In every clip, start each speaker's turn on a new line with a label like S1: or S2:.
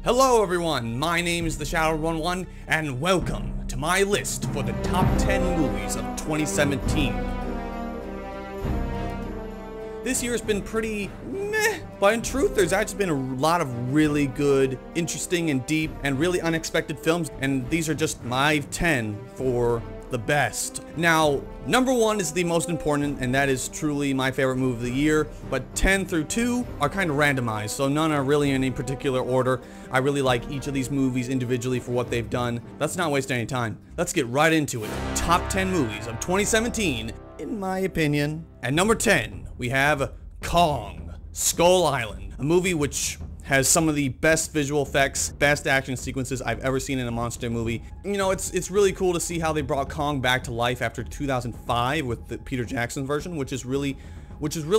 S1: Hello everyone, my name is TheShadowedOne1 and welcome to my list for the top 10 movies of 2017. This year has been pretty meh, but in truth there's actually been a lot of really good, interesting and deep and really unexpected films, and these are just my 10 for the best. Now, number 1 is the most important, and that is truly my favorite movie of the year, but 10 through 2 are kind of randomized, so none are really in any particular order. I really like each of these movies individually for what they've done. Let's not waste any time. Let's get right into it. Top 10 movies of 2017, in my opinion. At number 10, we have Kong, Skull Island, a movie which has some of the best visual effects, best action sequences I've ever seen in a monster movie. You know, it's really cool to see how they brought Kong back to life after 2005 with the Peter Jackson version, which is really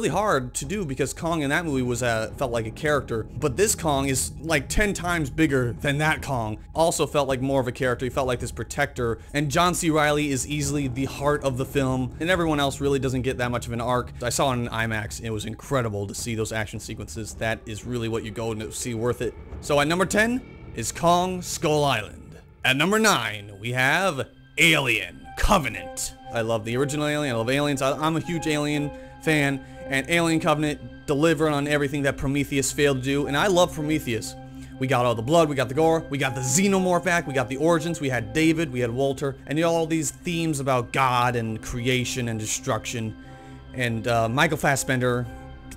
S1: hard to do because Kong in that movie was felt like a character, but this Kong is like 10 times bigger than that Kong. Also felt like more of a character. He felt like this protector, and John C. Reilly is easily the heart of the film, and everyone else really doesn't get that much of an arc. I saw it in IMAX. It was incredible to see those action sequences. That is really what you go to see, worth it. So at number 10 is Kong Skull Island. At number 9 we have Alien Covenant. I love the original Alien. I love aliens. I'm a huge Alien fan, and Alien Covenant delivered on everything that Prometheus failed to do, and I love Prometheus. We got all the blood, we got the gore, we got the xenomorph act, we got the origins, we had David, we had Walter, and all these themes about God and creation and destruction. And Michael Fassbender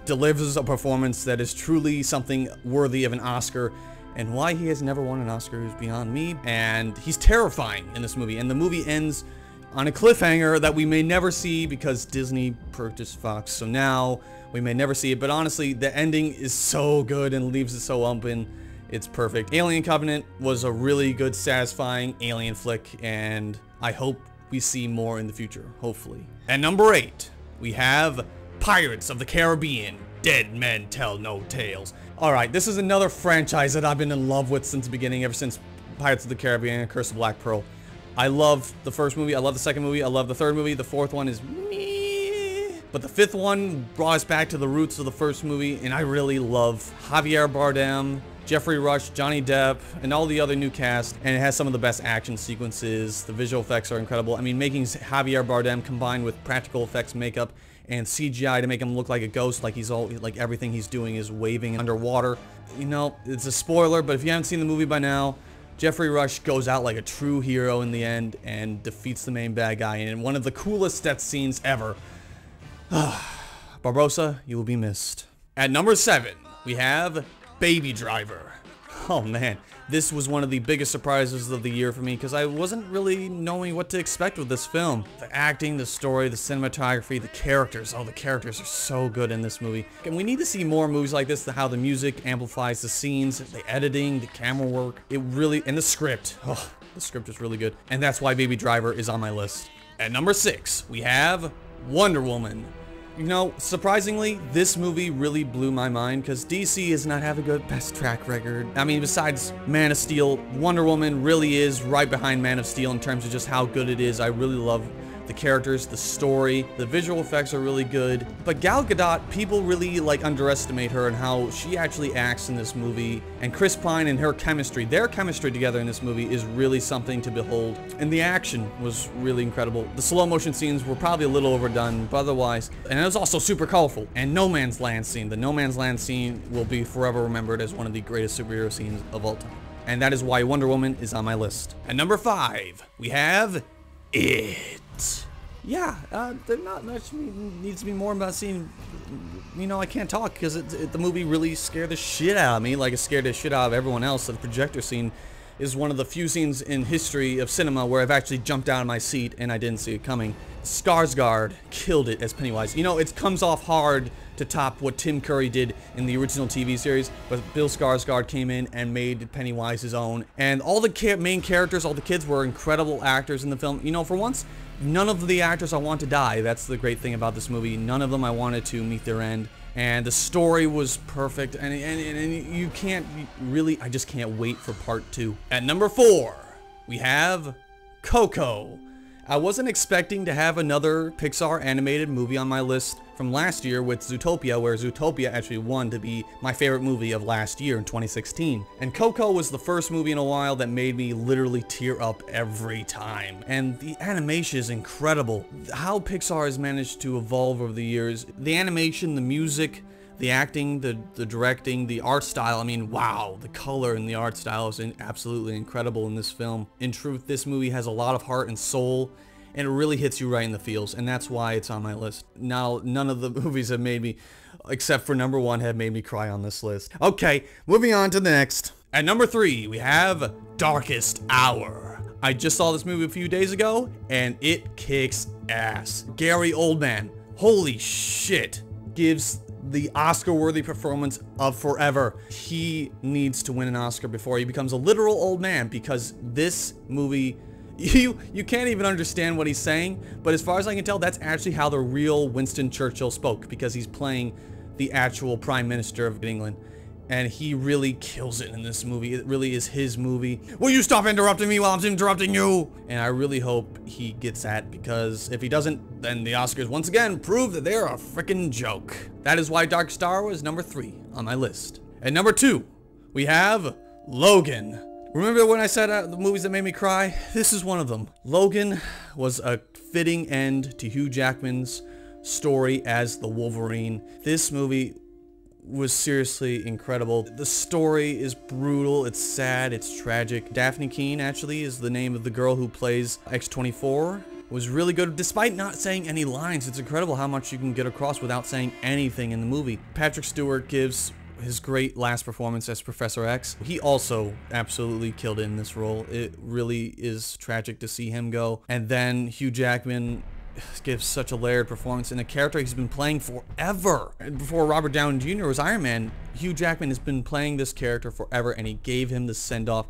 S1: delivers a performance that is truly something worthy of an Oscar, and why he has never won an Oscar is beyond me. And he's terrifying in this movie, and the movie ends on a cliffhanger that we may never see because Disney purchased Fox, so now we may never see it. But honestly, the ending is so good and leaves it so open. It's perfect. Alien Covenant was a really good, satisfying alien flick, and I hope we see more in the future, hopefully. At number 8, we have Pirates of the Caribbean, Dead Men Tell No Tales. Alright, this is another franchise that I've been in love with since the beginning, ever since Pirates of the Caribbean and Curse of Black Pearl. I love the first movie, I love the second movie, I love the third movie, the fourth one is meh, but the fifth one brought us back to the roots of the first movie, and I really love Javier Bardem, Jeffrey Rush, Johnny Depp, and all the other new cast, and it has some of the best action sequences. The visual effects are incredible. I mean, making Javier Bardem combined with practical effects makeup and CGI to make him look like a ghost, like everything he's doing is waving underwater. You know, it's a spoiler, but if you haven't seen the movie by now, Jeffrey Rush goes out like a true hero in the end and defeats the main bad guy in one of the coolest death scenes ever. Barbossa, you will be missed. At number 7, we have Baby Driver. Oh man, this was one of the biggest surprises of the year for me because I wasn't really knowing what to expect with this film. The acting, the story, the cinematography, the characters. Oh, the characters are so good in this movie. And we need to see more movies like this, how the music amplifies the scenes, the editing, the camera work. It really, and the script. Oh, the script is really good. And that's why Baby Driver is on my list. At number 6, we have Wonder Woman. You know, surprisingly, this movie really blew my mind because DC does not have a good best track record. I mean, besides Man of Steel, Wonder Woman really is right behind Man of Steel in terms of just how good it is. I really love the characters, the story, the visual effects are really good. But Gal Gadot, people really underestimate her and how she actually acts in this movie. And Chris Pine and her chemistry, their chemistry together in this movie is really something to behold. And the action was really incredible. The slow motion scenes were probably a little overdone, but otherwise, and it was also super colorful. And No Man's Land scene, the No Man's Land scene will be forever remembered as one of the greatest superhero scenes of all time. And that is why Wonder Woman is on my list. At number 5, we have It. Yeah, there not much needs to be more about seeing. You know, I can't talk because the movie really scared the shit out of me, like it scared the shit out of everyone else. The projector scene is one of the few scenes in history of cinema where I've actually jumped out of my seat and I didn't see it coming. Skarsgård killed it as Pennywise. You know, it comes off hard to top what Tim Curry did in the original TV series, but Bill Skarsgård came in and made Pennywise his own. And all the main characters, all the kids were incredible actors in the film. You know, for once, none of the actors I want to die. That's the great thing about this movie. None of them I wanted to meet their end. And the story was perfect. And you can't really, I just can't wait for part 2. At number 4, we have Coco. I wasn't expecting to have another Pixar animated movie on my list from last year with Zootopia, where Zootopia actually won to be my favorite movie of last year in 2016. And Coco was the first movie in a while that made me literally tear up every time. And the animation is incredible. How Pixar has managed to evolve over the years. The animation, the music, the acting, the directing, the art style, I mean, wow, the color and the art style is absolutely incredible in this film. In truth, this movie has a lot of heart and soul, and it really hits you right in the feels, and that's why it's on my list. Now, none of the movies have made me, except for number 1, have made me cry on this list. Okay, moving on to the next. At number 3, we have Darkest Hour. I just saw this movie a few days ago, and it kicks ass. Gary Oldman, holy shit, gives the Oscar-worthy performance of forever. He needs to win an Oscar before he becomes a literal old man, because this movie, you can't even understand what he's saying, but as far as I can tell, that's actually how the real Winston Churchill spoke, because he's playing the actual Prime Minister of England. And he really kills it in this movie. It really is his movie. Will you stop interrupting me while I'm interrupting you? And I really hope he gets that, because if he doesn't, then the Oscars once again prove that they're a freaking joke. That is why Darkest Hour was number 3 on my list. At number 2, we have Logan. Remember when I said the movies that made me cry? This is one of them. Logan was a fitting end to Hugh Jackman's story as the Wolverine. This movie was seriously incredible. The story is brutal, it's sad, it's tragic. Daphne Keane actually is the name of the girl who plays X-24. Was really good despite not saying any lines. It's incredible how much you can get across without saying anything in the movie. Patrick Stewart gives his great last performance as Professor X. He also absolutely killed it in this role. It really is tragic to see him go. And then Hugh Jackman gives such a layered performance in a character he's been playing forever. And before Robert Downey Jr. was Iron Man, Hugh Jackman has been playing this character forever, and he gave him the send-off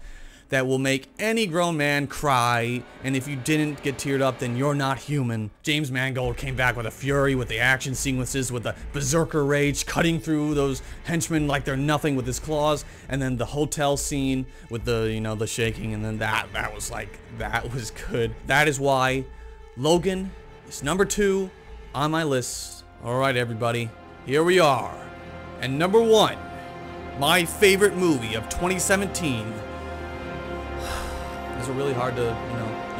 S1: that will make any grown man cry, and if you didn't get teared up, then you're not human. James Mangold came back with a fury, with the action sequences, with the berserker rage, cutting through those henchmen like they're nothing with his claws, and then the hotel scene with the, you know, the shaking, and then that was good. That is why Logan is number 2 on my list. Alright everybody, here we are. And number 1, my favorite movie of 2017. It's really hard to,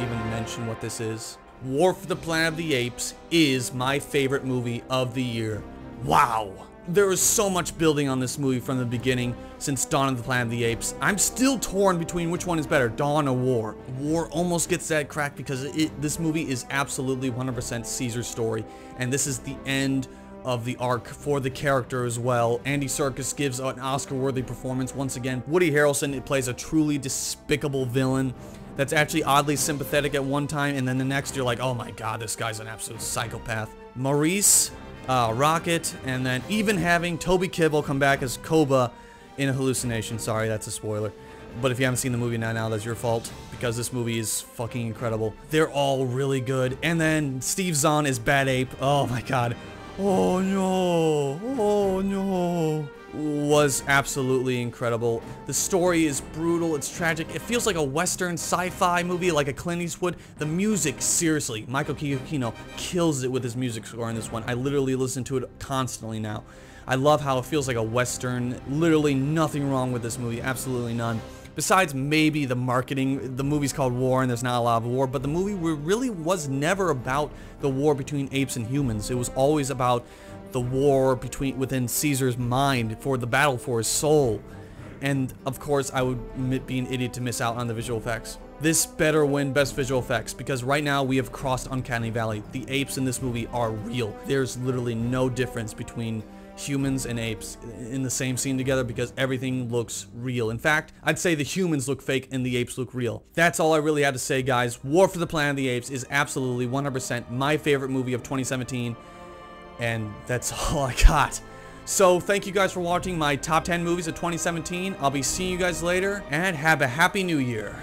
S1: even mention what this is. War for the Planet of the Apes is my favorite movie of the year. Wow. There is so much building on this movie from the beginning, since Dawn of the Planet of the Apes. I'm still torn between which one is better, Dawn or War. War almost gets that crack because this movie is absolutely 100% Caesar's story, and this is the end of the arc for the character as well. Andy Serkis gives an Oscar-worthy performance once again. Woody Harrelson plays a truly despicable villain that's actually oddly sympathetic at one time, and then the next you're like, oh my god, this guy's an absolute psychopath. Maurice, Rocket, and then even having Toby Kebbell come back as Koba in a hallucination. Sorry, that's a spoiler. But if you haven't seen the movie now that's your fault, because this movie is fucking incredible. They're all really good. And then Steve Zahn is Bad Ape. Oh my god. Oh no, was absolutely incredible. The story is brutal, it's tragic, it feels like a western sci-fi movie, like a Clint Eastwood. The music, seriously, Michael Giacchino kills it with his music score in this one. I literally listen to it constantly now. I love how it feels like a western, literally nothing wrong with this movie, absolutely none. Besides maybe the marketing, the movie's called War and there's not a lot of war, but the movie really was never about the war between apes and humans. It was always about the war within Caesar's mind, for the battle for his soul. And of course, I would be an idiot to miss out on the visual effects. This better win Best Visual Effects, because right now we have crossed Uncanny Valley. The apes in this movie are real. There's literally no difference between humans and apes in the same scene together, because everything looks real. In fact, I'd say the humans look fake and the apes look real. That's all I really had to say, guys. War for the Planet of the Apes is absolutely 100% my favorite movie of 2017, and that's all I got. So thank you guys for watching my top 10 movies of 2017. I'll be seeing you guys later, and have a happy new year.